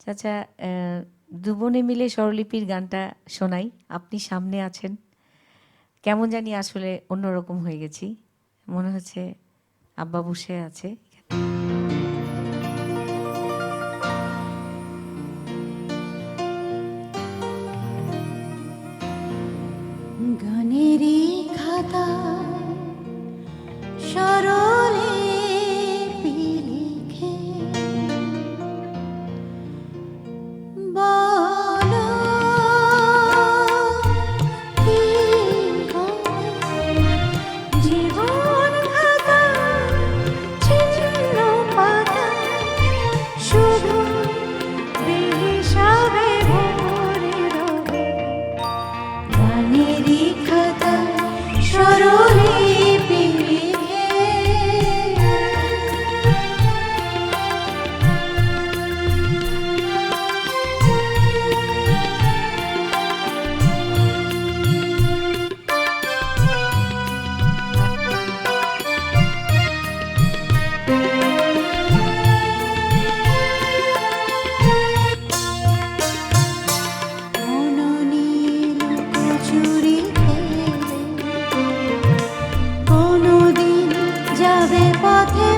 চাচা, দুবনে মিলে স্বরলিপির গানটা শোনাই। আপনি সামনে আছেন, কেমন জানি আসলে অন্যরকম হয়ে গেছি, মনে হচ্ছে আব্বা বসে আছে। গানেরই খাতা সরলে লিখে বলো কি জীবন খাতা ছিন্ন পাতা শুধু বেহিসাবে ভরে রবে। গানেরই খাতা সরলে যাবে পথে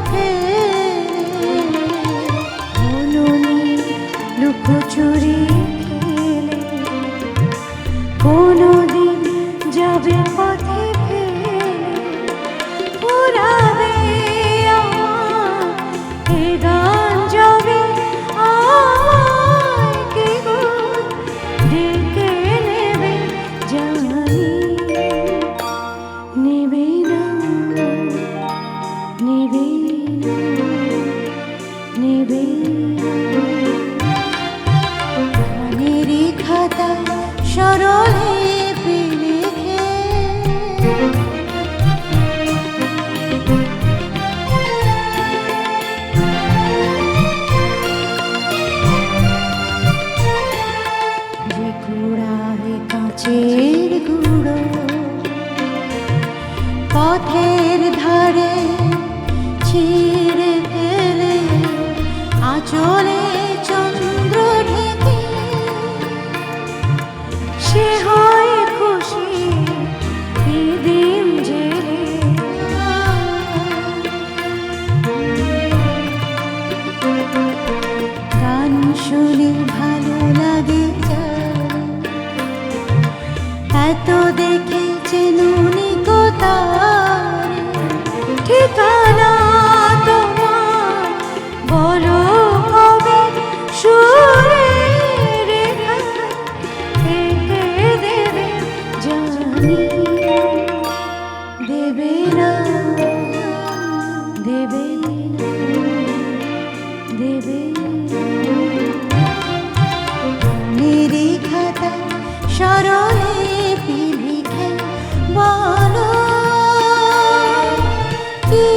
লুকোচুরি খেলে কোনদিন যাবে পথে পুরাবে এ গান যাবে কে গো ডেকে নেবে জানি নেবে না নেবে নেবে গানেরই খাতা সরলে লিখে যে কুড়ায় কাঁচের গুঁড়ো পথের ধারে ছিঁড়ে ফেলে আঁচলে চন্দ্র ঢেকে সে হয় খুশি দিন জেলে গান শুনে ভালো লাগে এত দেখে চেনুনি কোথায় ঠিকানা তোমার বলো কবে সুরে রেখা এঁকে দেবে জানি দেবে না দেবে না দেবে মেরি খাতা সরলে লিখে বলো কি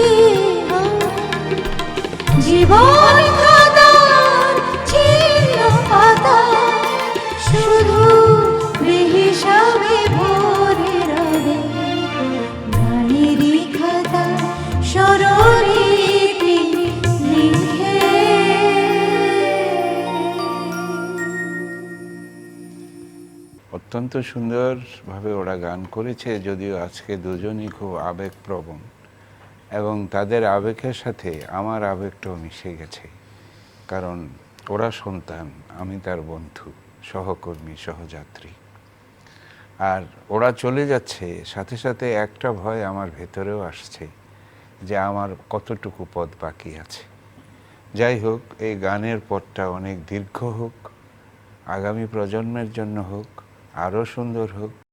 জীবন খাতার ছিন্ন পাতা শুধু বেহিসাবে ভরে রবে। গানেরই খাতা সরলে লিখে। অত্যন্ত সুন্দরভাবে ওরা গান করেছে, যদিও আজকে দুজনই খুব আবেগপ্রবণ এবং তাদের আবেগের সাথে আমার আবেগটাও মিশে গেছে, কারণ ওরা সন্তান, আমি তার বন্ধু, সহকর্মী, সহযাত্রী। আর ওরা চলে যাচ্ছে, সাথে সাথে একটা ভয় আমার ভেতরেও আসছে যে আমার কতটুকু পথ বাকি আছে। যাই হোক, এই গানের পথটা অনেক দীর্ঘ হোক, আগামী প্রজন্মের জন্য হোক, আরও সুন্দর হোক।